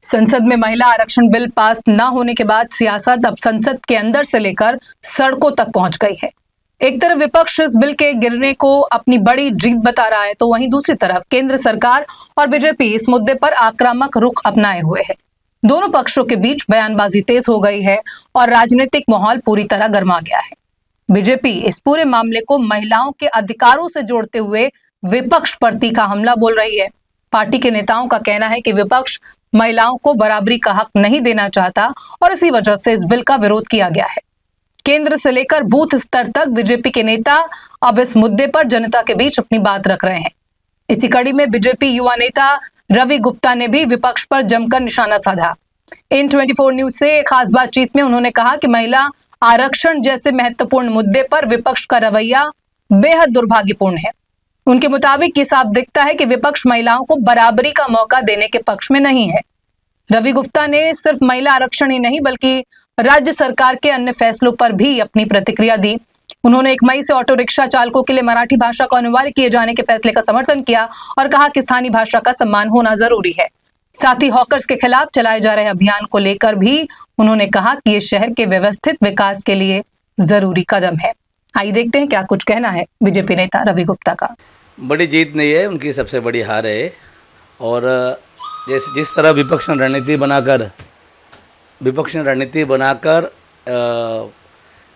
संसद में महिला आरक्षण बिल पास न होने के बाद सियासत अब संसद के अंदर से लेकर सड़कों तक पहुंच गई है। एक तरफ विपक्ष इस बिल के गिरने को अपनी बड़ी जीत बता रहा है, तो वहीं दूसरी तरफ केंद्र सरकार और बीजेपी इस मुद्दे पर आक्रामक रुख अपनाए हुए है। दोनों पक्षों के बीच बयानबाजी तेज हो गई है और राजनीतिक माहौल पूरी तरह गर्मा गया है। बीजेपी इस पूरे मामले को महिलाओं के अधिकारों से जोड़ते हुए विपक्ष पर तीखा हमला बोल रही है। पार्टी के नेताओं का कहना है कि विपक्ष महिलाओं को बराबरी का हक नहीं देना चाहता और इसी वजह से इस बिल का विरोध किया गया है। केंद्र से लेकर बूथ स्तर तक बीजेपी के नेता अब इस मुद्दे पर जनता के बीच अपनी बात रख रहे हैं। इसी कड़ी में बीजेपी युवा नेता रवि गुप्ता ने भी विपक्ष पर जमकर निशाना साधा। इन 24 न्यूज से खास बातचीत में उन्होंने कहा कि महिला आरक्षण जैसे महत्वपूर्ण मुद्दे पर विपक्ष का रवैया बेहद दुर्भाग्यपूर्ण है। उनके मुताबिक ये साफ दिखता है कि विपक्ष महिलाओं को बराबरी का मौका देने के पक्ष में नहीं है। रवि गुप्ता ने सिर्फ महिला आरक्षण ही नहीं बल्कि राज्य सरकार के अन्य फैसलों पर भी अपनी प्रतिक्रिया दी। उन्होंने 1 मई से ऑटो रिक्शा चालकों के लिए मराठी भाषा को अनिवार्य किए जाने के फैसले का समर्थन किया और कहा कि स्थानीय भाषा का सम्मान होना जरूरी है। साथ ही हॉकर्स के खिलाफ चलाए जा रहे अभियान को लेकर भी उन्होंने कहा कि ये शहर के व्यवस्थित विकास के लिए जरूरी कदम है। आइए देखते हैं क्या कुछ कहना है बीजेपी नेता रवि गुप्ता का। बड़ी जीत नहीं है, उनकी सबसे बड़ी हार है। और जिस तरह विपक्ष ने रणनीति बनाकर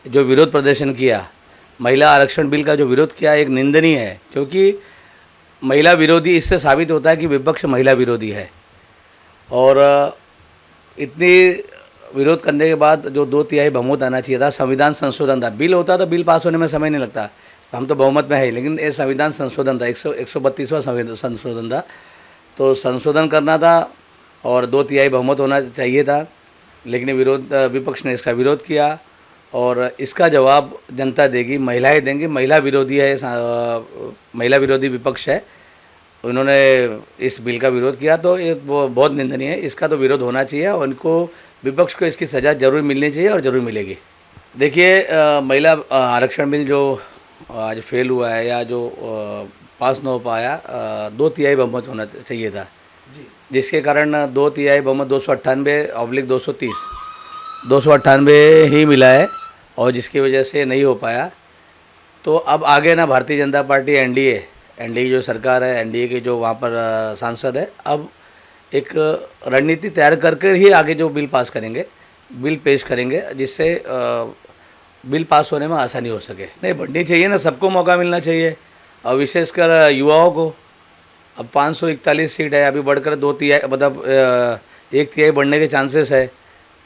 जो विरोध प्रदर्शन किया, महिला आरक्षण बिल का जो विरोध किया, एक निंदनीय है। क्योंकि महिला विरोधी इससे साबित होता है कि विपक्ष महिला विरोधी है। और इतनी विरोध करने के बाद जो 2/3 बहुमत आना चाहिए था, संविधान संशोधन था। बिल होता तो बिल पास होने में समय नहीं लगता, हम तो बहुमत में है, लेकिन ये संविधान संशोधन था, 132वां संशोधन था। तो संशोधन करना था और 2/3 बहुमत होना चाहिए था, लेकिन विपक्ष ने इसका विरोध किया और इसका जवाब जनता देगी, महिलाएं देंगी। महिला विरोधी है, महिला विरोधी विपक्ष है, उन्होंने इस बिल का विरोध किया, तो ये बहुत निंदनीय है। इसका तो विरोध होना चाहिए और इनको विपक्ष को इसकी सज़ा जरूर मिलनी चाहिए और ज़रूर मिलेगी। देखिए, महिला आरक्षण बिल जो आज फेल हुआ है या जो पास न हो पाया, 2/3 बहुमत होना चाहिए था, जिसके कारण 2/3 बहुमत 298 ही मिला है और जिसकी वजह से नहीं हो पाया। तो अब आगे ना भारतीय जनता पार्टी एनडीए जो सरकार है, एनडीए के जो वहाँ पर सांसद है, अब एक रणनीति तैयार करके ही आगे जो बिल पास करेंगे, बिल पेश करेंगे, जिससे बिल पास होने में आसानी हो सके। नहीं, बढ़नी चाहिए ना, सबको मौका मिलना चाहिए और विशेषकर युवाओं को। अब 541 सीट है, अभी बढ़कर 2/3 मतलब 1/3 बढ़ने के चांसेस है,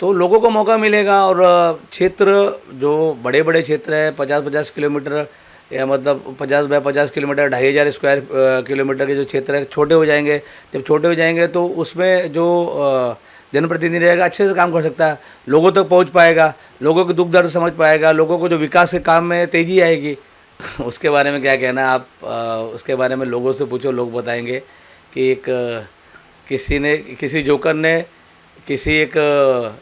तो लोगों को मौका मिलेगा। और क्षेत्र जो बड़े बड़े क्षेत्र है, 50-50 किलोमीटर या मतलब 50 बाय 50 किलोमीटर, 2500 स्क्वायर किलोमीटर के जो क्षेत्र है, छोटे हो जाएंगे। जब छोटे हो जाएंगे तो उसमें जो जनप्रतिनिधि रहेगा अच्छे से काम कर सकता है, लोगों तक पहुंच पाएगा, लोगों के दुख दर्द समझ पाएगा, लोगों को जो विकास के काम में तेज़ी आएगी। उसके बारे में क्या कहना है आप, उसके बारे में लोगों से पूछो, लोग बताएंगे कि किसी जोकर ने किसी एक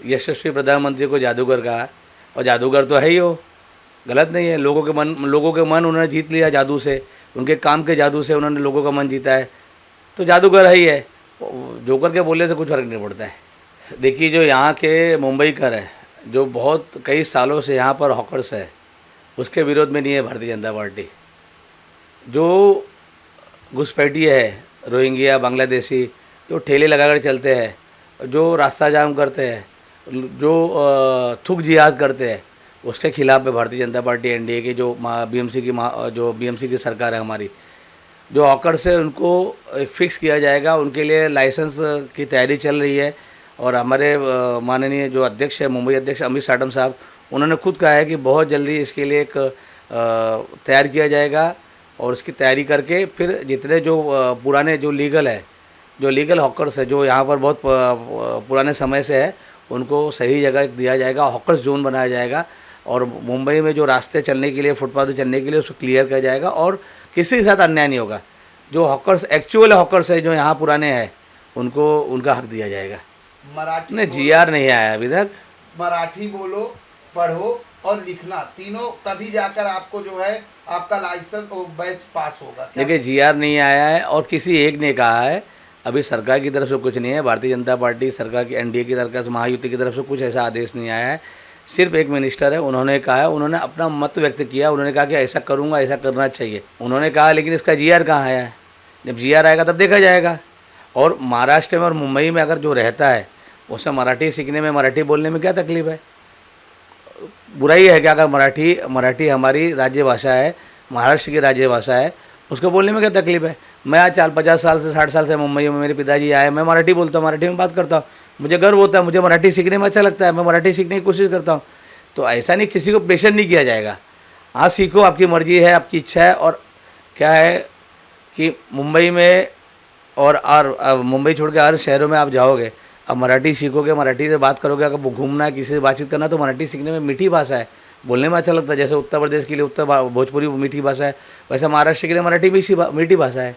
यशस्वी प्रधानमंत्री को जादूगर कहा, और जादूगर तो है ही, वो गलत नहीं है। लोगों के मन उन्होंने जीत लिया जादू से, उनके काम के जादू से उन्होंने लोगों का मन जीता है, तो जादूगर है ही है। जोकर के बोलने से कुछ फर्क नहीं पड़ता है। देखिए, जो यहाँ के मुंबई कर है, जो बहुत कई सालों से यहाँ पर हॉकर्स है, उसके विरोध में नहीं है भारतीय जनता पार्टी। जो घुसपैठी है, रोहिंग्या, बांग्लादेशी, जो ठेले लगाकर चलते हैं, जो रास्ता जाम करते हैं, जो थूक जिहाद करते हैं, उसके खिलाफ में भारतीय जनता पार्टी एनडीए की जो बीएमसी की सरकार है हमारी, जो हॉकर्स है उनको एक फिक्स किया जाएगा। उनके लिए लाइसेंस की तैयारी चल रही है और हमारे माननीय जो अध्यक्ष है, मुंबई अध्यक्ष अमित साटम साहब, उन्होंने खुद कहा है कि बहुत जल्दी इसके लिए एक तैयार किया जाएगा और उसकी तैयारी करके फिर जितने जो पुराने जो लीगल हॉकर्स है, जो यहाँ पर बहुत पुराने समय से है, उनको सही जगह दिया जाएगा, हॉकर्स जोन बनाया जाएगा और मुंबई में जो रास्ते चलने के लिए, फुटपाथ चलने के लिए, उसको क्लियर किया जाएगा और किसी के साथ अन्याय नहीं होगा। जो हॉकर्स एक्चुअल हॉकर्स है, जो यहाँ पुराने हैं, उनको उनका हक दिया जाएगा। मराठी नहीं, जीआर नहीं आया अभी तक। मराठी बोलो, पढ़ो और लिखना, तीनों, तभी जाकर आपको जो है आपका लाइसेंस और बैच पास होगा। देखिए, जीआर नहीं आया है और किसी एक ने कहा है अभी सरकार की तरफ से कुछ नहीं है, भारतीय जनता पार्टी सरकार की एनडीए की तरफ से, महायुति की तरफ से कुछ ऐसा आदेश नहीं आया है। सिर्फ एक मिनिस्टर है, उन्होंने कहा है, उन्होंने अपना मत व्यक्त किया, उन्होंने कहा कि ऐसा करूँगा, ऐसा करना चाहिए उन्होंने कहा, लेकिन इसका जीआर कहाँ आया है? जब जीआर आएगा तब देखा जाएगा। और महाराष्ट्र में और मुंबई में अगर जो रहता है उसे मराठी सीखने में, मराठी बोलने में क्या तकलीफ है? बुराई है क्या? अगर मराठी हमारी राज्य भाषा है, महाराष्ट्र की राज्य भाषा है, उसको बोलने में क्या तकलीफ है? मैं आज 50 साल से 60 साल से मुंबई में, मेरे पिताजी आए, मैं मराठी बोलता हूँ, मराठी में बात करता हूँ, मुझे गर्व होता है, मुझे मराठी सीखने में अच्छा लगता है, मैं मराठी सीखने की कोशिश करता हूँ। तो ऐसा नहीं, किसी को प्रेशर नहीं किया जाएगा। हाँ सीखो, आपकी मर्जी है, आपकी इच्छा है। और क्या है कि मुंबई में और मुंबई छोड़ के हर शहरों में आप जाओगे, अब मराठी सीखोगे, मराठी से बात करोगे, अगर घूमना है, किसी से बातचीत करना, तो मराठी सीखने में मीठी भाषा है, बोलने में अच्छा लगता है। जैसे उत्तर प्रदेश के लिए भोजपुरी मीठी भाषा है, वैसे महाराष्ट्र के लिए मराठी भी मीठी भाषा है।